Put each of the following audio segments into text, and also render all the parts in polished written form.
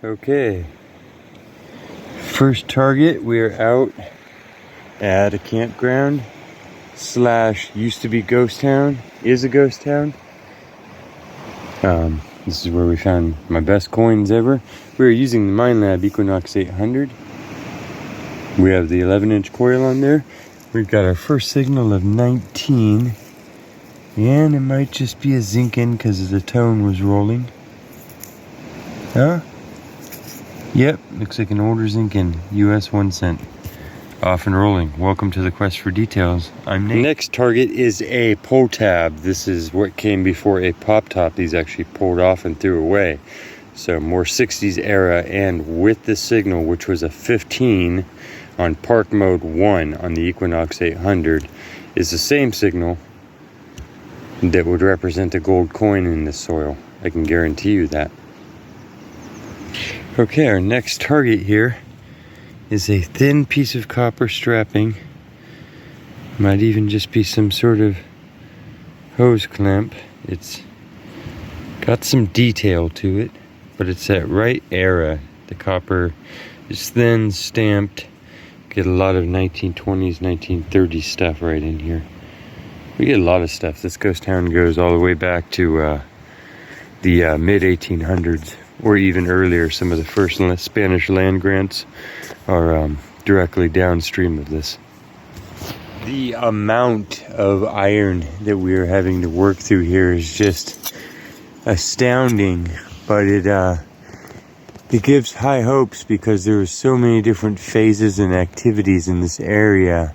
Okay, first target, we are out at a campground slash used to be ghost town, is a ghost town. This is where we found my best coins ever. We are using the Minelab Equinox 800. We have the 11-inch coil on there. We've got our first signal of 19, and it might just be a zinc-in because the tone was rolling. Huh? Yep, looks like an older zinc-in, US 1 cent. Off and rolling. Welcome to the quest for details. I'm Nate. Next target is a pull tab. This is what came before a pop top. These actually pulled off and threw away. So more 60s era, and with the signal, which was a 15 on park mode 1 on the Equinox 800, is the same signal that would represent a gold coin in the soil. I can guarantee you that. Okay, our next target here is a thin piece of copper strapping. Might even just be some sort of hose clamp. It's got some detail to it, but it's that right era. The copper is thin, stamped. Get a lot of 1920s, 1930s stuff right in here. We get a lot of stuff. This ghost town goes all the way back to the mid 1800s. Or even earlier. Some of the first Spanish land grants are directly downstream of this. The amount of iron that we are having to work through here is just astounding, but it gives high hopes because there are so many different phases and activities in this area,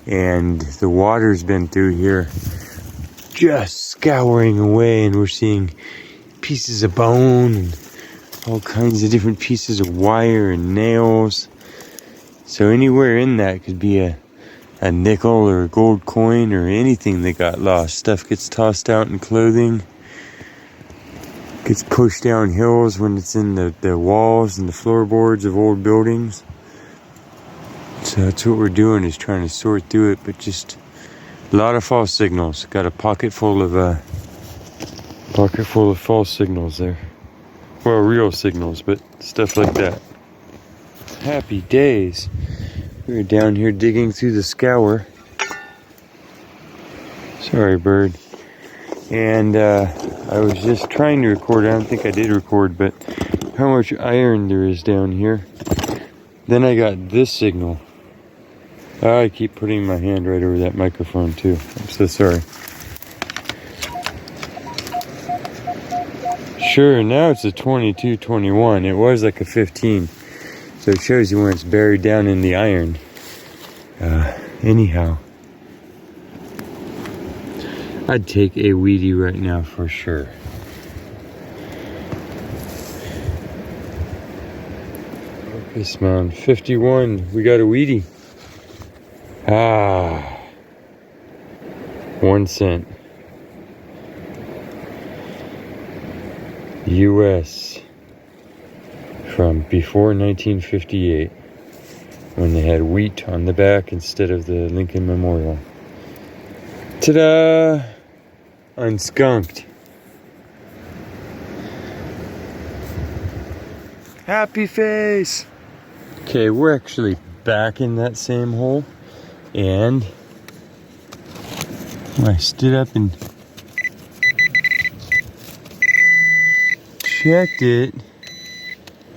and the water's been through here just scouring away, and we're seeing pieces of bone and all kinds of different pieces of wire and nails. So anywhere in that could be a nickel or a gold coin or anything that got lost. Stuff gets tossed out in clothing. Gets pushed down hills when it's in the walls and the floorboards of old buildings. So that's what we're doing, is trying to sort through it, but just a lot of false signals. Got a pocket full of false signals there. Well, real signals, but stuff like that. Happy days. We're down here digging through the scour. Sorry, bird. And I was just trying to record. I don't think I did record, but how much iron there is down here. Then I got this signal. I keep putting my hand right over that microphone too. I'm so sorry. Sure, now it's a 22-21. It was like a 15. So it shows you when it's buried down in the iron. Anyhow. I'd take a weedy right now for sure. Focus mound 51. We got a weedy. 1 cent. US from before 1958, when they had wheat on the back instead of the Lincoln Memorial. Ta-da! Unskunked. Happy face! Okay, we're actually back in that same hole, and when I stood up and checked it,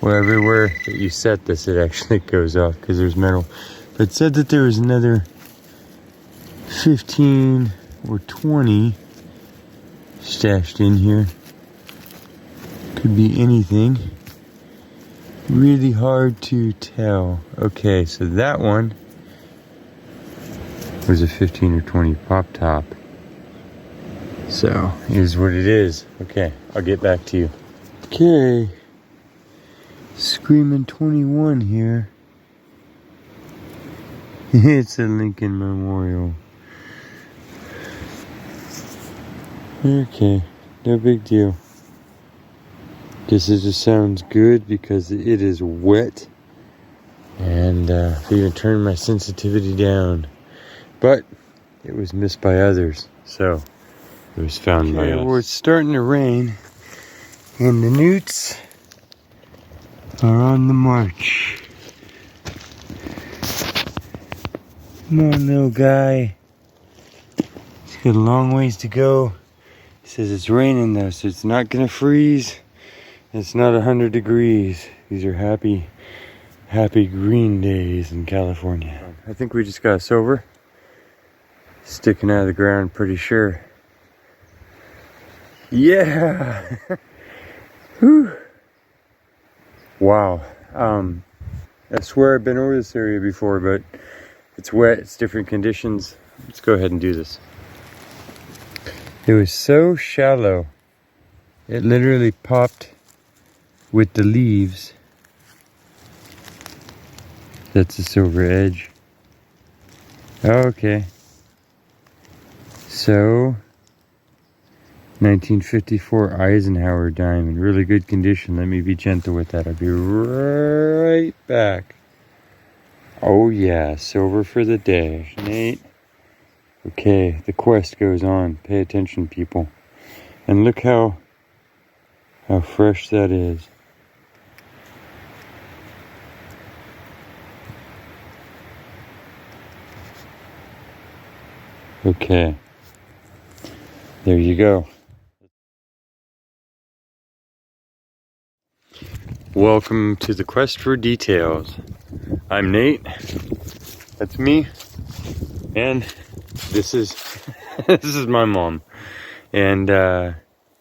well, everywhere that you set this, it actually goes off because there's metal. But it said that there was another 15 or 20 stashed in here. Could be anything. Really hard to tell. Okay, so that one was a 15 or 20 pop top. So, here's what it is. Okay, I'll get back to you. Okay, Screaming 21 here. It's a Lincoln Memorial. Okay, no big deal. Guess it just sounds good because it is wet. And I even turned my sensitivity down. But it was missed by others, so it was found by us. Well, it's starting to rain. And the newts are on the march. Come on, little guy. He's got a long ways to go. He says it's raining though, so it's not gonna freeze. It's not 100 degrees. These are happy green days in California. I think we just got a silver sticking out of the ground, pretty sure. Yeah. Whew. Wow. I swear I've been over this area before, but it's wet, it's different conditions. Let's go ahead and do this. It was so shallow. It literally popped with the leaves. That's the silver edge. Okay. So, 1954 Eisenhower diamond, really good condition. Let me be gentle with that. I'll be right back. Oh yeah, silver for the day. Nate. Okay, the quest goes on. Pay attention, people. And look how fresh that is. Okay. There you go. Welcome to the quest for details. I'm Nate. That's me. And this is this is my mom. And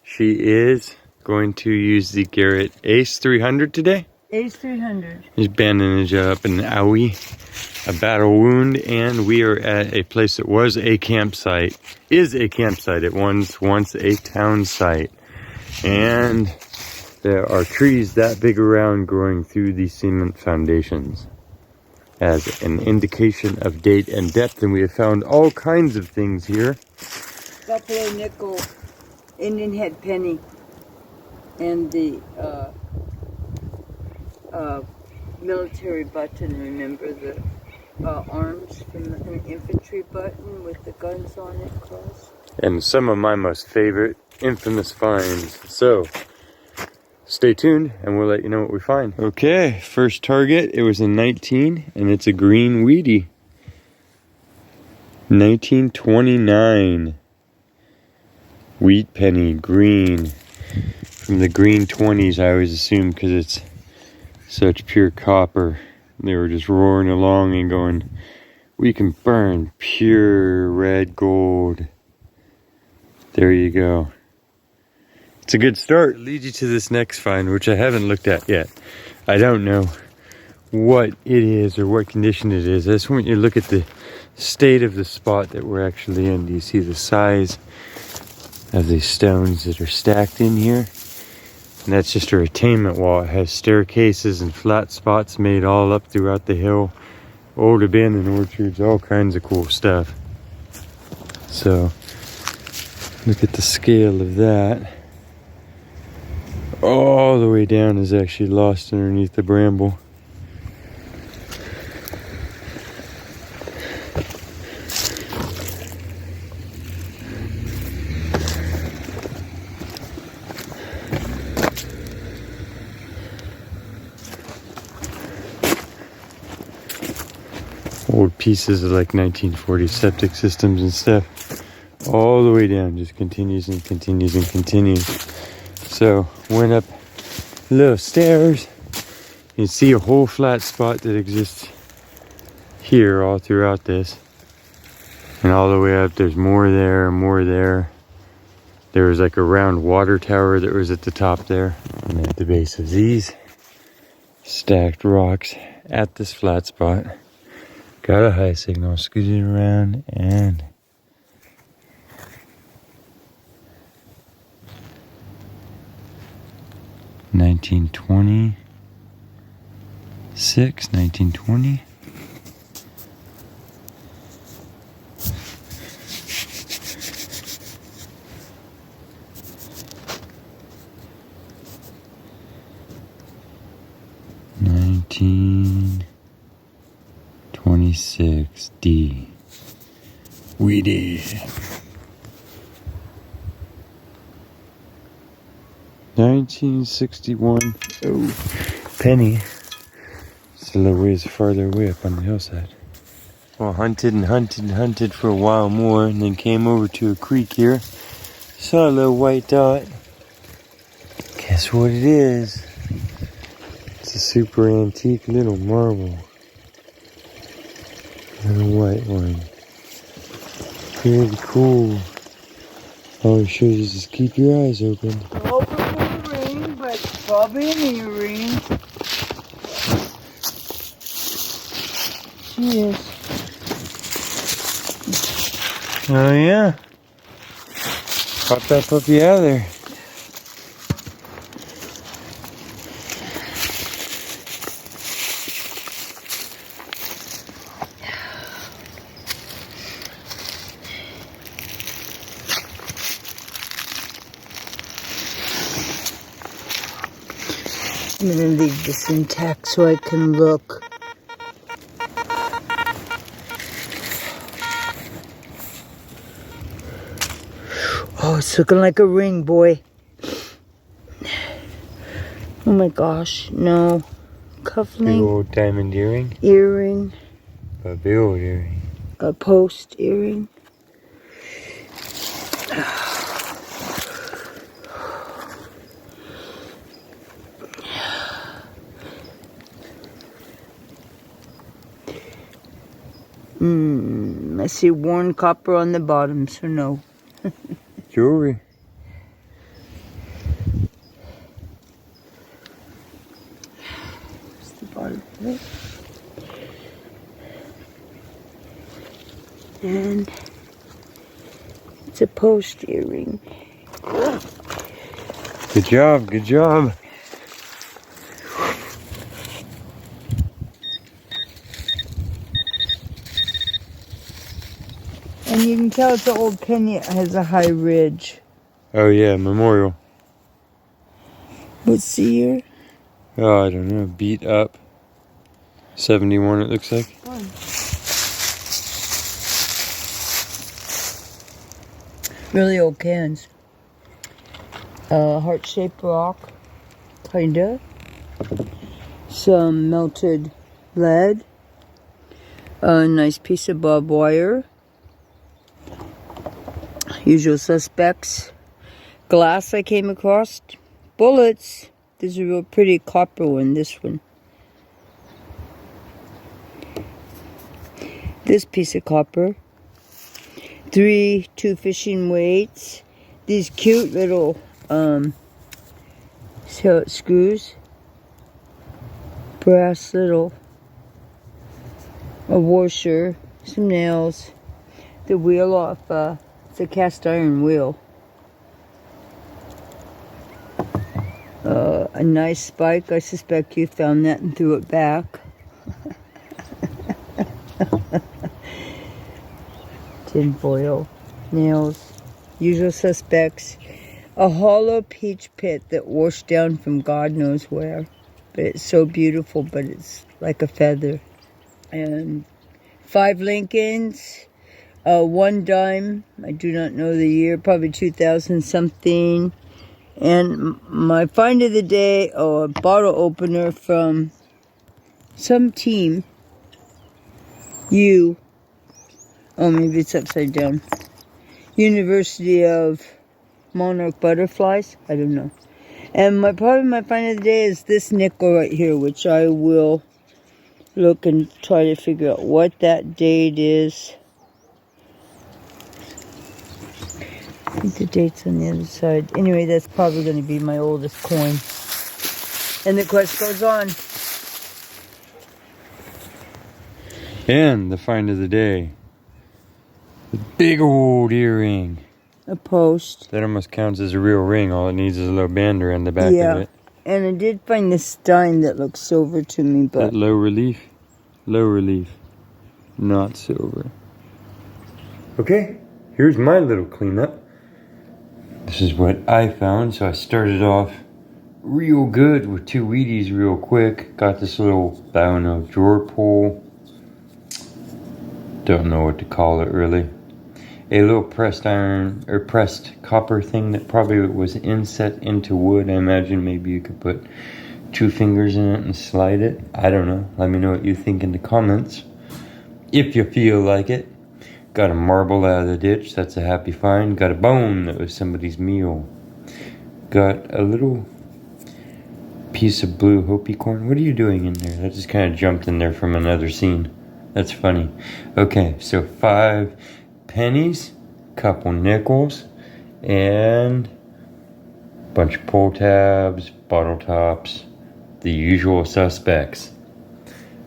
she is going to use the Garrett Ace 300 today. Ace 300. He's bandaged up in Owie, a battle wound, and we are at a place that was a campsite. It was once a town site. And there are trees that big around growing through the cement foundations as an indication of date and depth, and we have found all kinds of things here. Buffalo nickel, Indian head penny, and the military button. Remember the arms from the infantry button with the guns on it crossed? And some of my most favorite infamous finds. So stay tuned and we'll let you know what we find. Okay, first target, it was a 19 and it's a green weedy. 1929. Wheat penny, green. From the green 20s, I always assume, because it's such pure copper. They were just roaring along and going, we can burn pure red gold. There you go. It's a good start. It leads you to this next find, which I haven't looked at yet. I don't know what it is or what condition it is. I just want you to look at the state of the spot that we're actually in. Do you see the size of these stones that are stacked in here? And that's just a retainment wall. It has staircases and flat spots made all up throughout the hill. Old abandoned orchards, all kinds of cool stuff. So, look at the scale of that. All the way down is actually lost underneath the bramble. Old pieces of like 1940 septic systems and stuff. All the way down, just continues and continues and continues. So, went up little stairs. You can see a whole flat spot that exists here all throughout this. And all the way up, there's more there, more there. There was like a round water tower that was at the top there. And at the base of these stacked rocks at this flat spot. Got a high signal, scooted around, and $1926, 1920. $1926D. Weedy. 1961. Oh, penny. It's a little ways farther away up on the hillside. Well, hunted and hunted and hunted for a while more, and then came over to a creek here. Saw a little white dot. Guess what it is? It's a super antique little marble. And a white one. Pretty cool. All it shows is just keep your eyes open. Open for the ring, but probably an earring. She is. Oh yeah. Pop that puppy out of there. I'm gonna leave this intact so I can look. Oh, it's looking like a ring, boy. Oh my gosh, no. Big Cufflink, old diamond earring. earring, A big old earring. a post earring. I see worn copper on the bottom, so no. Jewelry. What's the bottom of it? And it's a post earring. Good job, good job. And you can tell it's an old penny. It has a high ridge. Oh yeah, memorial. What's the year? Oh, I don't know. Beat up. 71 it looks like. Fun. Really old cans. Heart-shaped rock. Kinda. Some melted lead. A nice piece of barbed wire. Usual suspects. Glass I came across. Bullets. There's a real pretty copper one, this one. This piece of copper. 2 fishing weights. These cute little screws. Brass little. A washer. Some nails. The wheel off, it's a cast iron wheel. A nice spike. I suspect you found that and threw it back. Tin foil, nails, usual suspects. A hollow peach pit that washed down from God knows where. But it's so beautiful, but it's like a feather. And 5 Lincolns, 1 dime, I do not know the year, probably 2000 something. And my find of the day, a bottle opener from some team. Maybe it's upside down. University of Monarch Butterflies, I don't know. And probably my find of the day is this nickel right here, which I will look and try to figure out what that date is. I think the date's on the other side. Anyway, that's probably going to be my oldest coin. And the quest goes on. And the find of the day. The big old earring. A post. That almost counts as a real ring. All it needs is a little band around the back of it. And I did find this stein that looks silver to me, but... That low relief. Low relief. Not silver. Okay, here's my little cleanup. This is what I found. So I started off real good with 2 Wheaties real quick. Got this little, I don't know, drawer pull. Don't know what to call it really. A little pressed iron or pressed copper thing that probably was inset into wood. I imagine maybe you could put 2 fingers in it and slide it. I don't know. Let me know what you think in the comments. If you feel like it. Got a marble out of the ditch. That's a happy find. Got a bone that was somebody's meal. Got a little piece of blue Hopi corn. What are you doing in there? That just kind of jumped in there from another scene. That's funny. Okay, so 5 pennies, couple nickels, and a bunch of pull tabs, bottle tops, the usual suspects.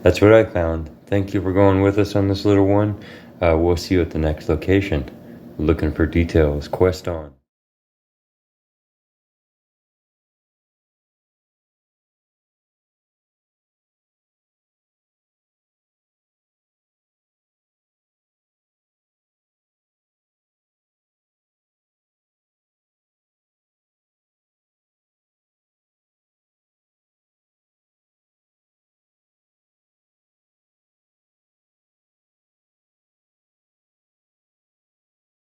That's what I found. Thank you for going with us on this little one. We'll see you at the next location. Looking for details. Quest on.